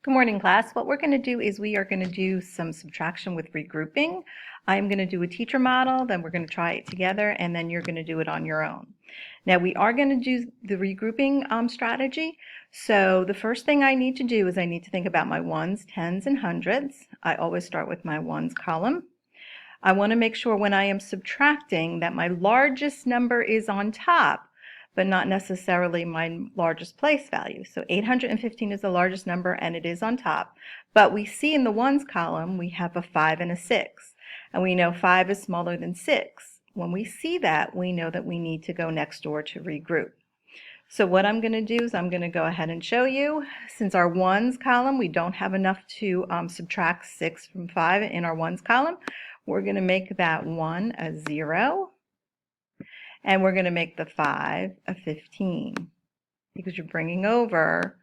Good morning, class. What we're going to do is we are going to do some subtraction with regrouping. I'm going to do a teacher model, then we're going to try it together, and then you're going to do it on your own. Now we are going to do the regrouping strategy. So the first thing I need to do is I need to think about my ones, tens, and hundreds. I always start with my ones column. I want to make sure when I am subtracting that my largest number is on top, but not necessarily my largest place value. So 815 is the largest number and it is on top. But we see in the ones column we have a 5 and a 6. And we know 5 is smaller than 6. When we see that, we know that we need to go next door to regroup. So what I'm going to do is I'm going to go ahead and show you. Since our ones column, we don't have enough to subtract 6 from 5 in our ones column, we're going to make that 1 a 0. And we're going to make the 5 a 15 because you're bringing over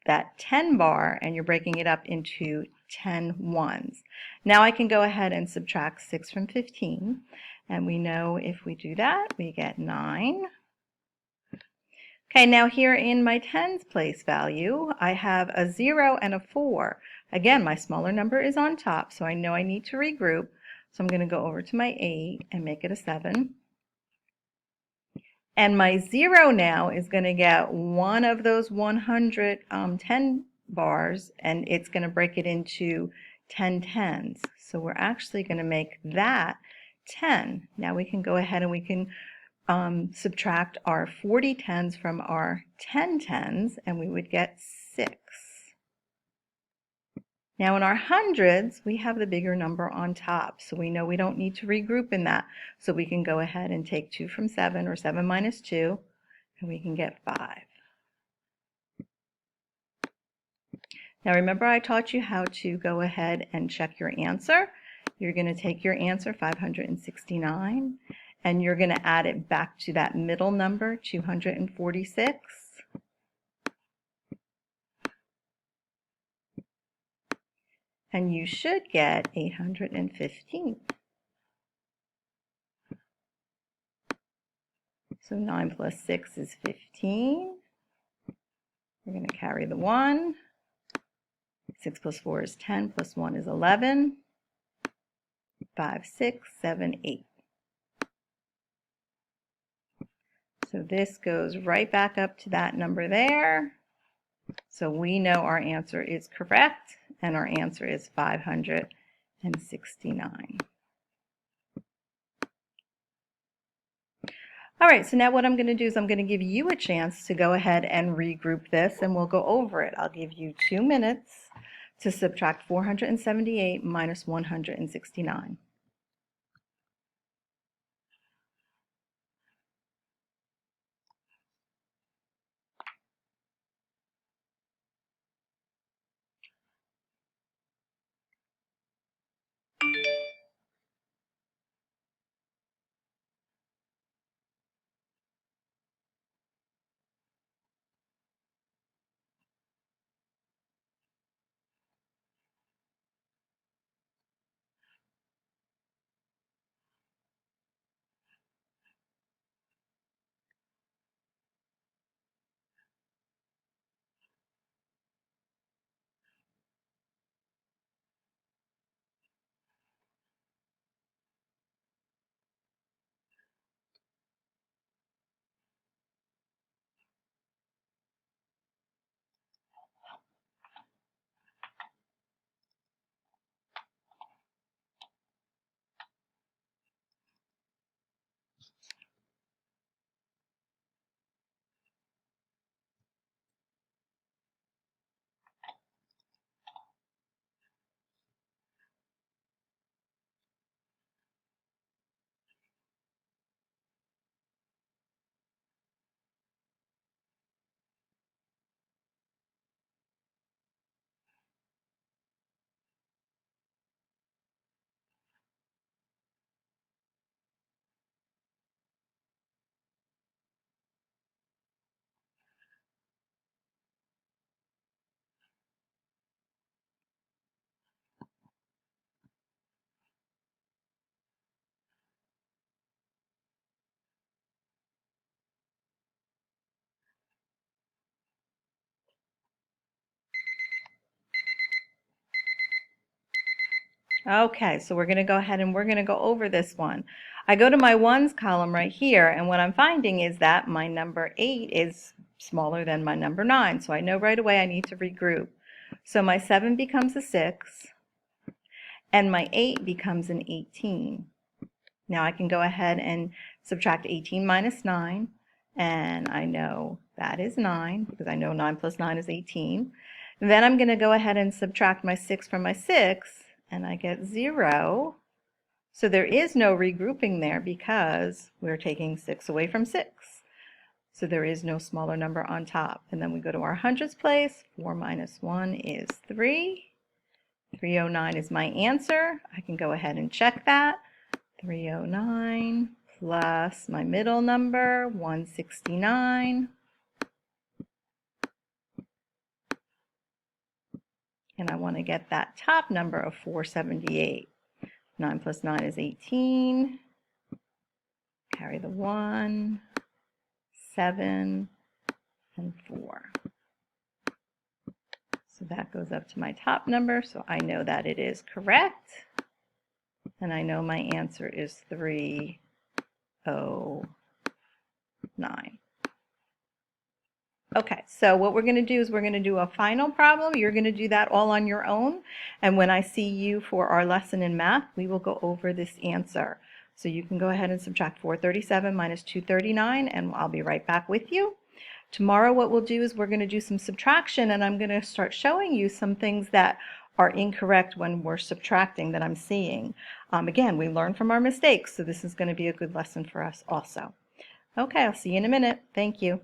that 10 bar and you're breaking it up into 10 ones. Now I can go ahead and subtract 6 from 15. And we know if we do that, we get 9. Okay, now here in my tens place value, I have a 0 and a 4. Again, my smaller number is on top, so I know I need to regroup. So I'm going to go over to my 8 and make it a 7. And my 0 now is going to get one of those 110 bars, and it's going to break it into 10 tens. So we're actually going to make that 10. Now we can go ahead and we can subtract our 40 tens from our 10 tens, and we would get 6. Now in our hundreds, we have the bigger number on top, so we know we don't need to regroup in that. So we can go ahead and take 2 from 7, or 7 minus 2, and we can get 5. Now remember I taught you how to go ahead and check your answer. You're going to take your answer, 569, and you're going to add it back to that middle number, 246. And you should get 815. So 9 plus 6 is 15. We're going to carry the 1. 6 plus 4 is 10, plus 1 is 11. 5, 6, 7, 8. So this goes right back up to that number there. So we know our answer is correct, and our answer is 569. All right, so now what I'm going to do is I'm going to give you a chance to go ahead and regroup this, and we'll go over it. I'll give you 2 minutes to subtract 478 minus 169. Okay, so we're going to go ahead and we're going to go over this one. I go to my ones column right here, and what I'm finding is that my number 8 is smaller than my number 9, so I know right away I need to regroup. So my 7 becomes a 6, and my 8 becomes an 18. Now I can go ahead and subtract 18 minus 9, and I know that is 9, because I know 9 plus 9 is 18. Then I'm going to go ahead and subtract my 6 from my 6, and I get 0. So there is no regrouping there because we're taking 6 away from 6. So there is no smaller number on top. And then we go to our hundreds place. 4 minus 1 is 3. 309 is my answer. I can go ahead and check that. 309 plus my middle number, 169. And I want to get that top number of 478. 9 plus 9 is 18. Carry the 1, 7, and 4. So that goes up to my top number, so I know that it is correct. And I know my answer is 309. Okay, so what we're going to do is we're going to do a final problem. You're going to do that all on your own. And when I see you for our lesson in math, we will go over this answer. So you can go ahead and subtract 437 minus 239, and I'll be right back with you. Tomorrow what we'll do is we're going to do some subtraction, and I'm going to start showing you some things that are incorrect when we're subtracting that I'm seeing. Again, we learn from our mistakes, so this is going to be a good lesson for us also. Okay, I'll see you in a minute. Thank you.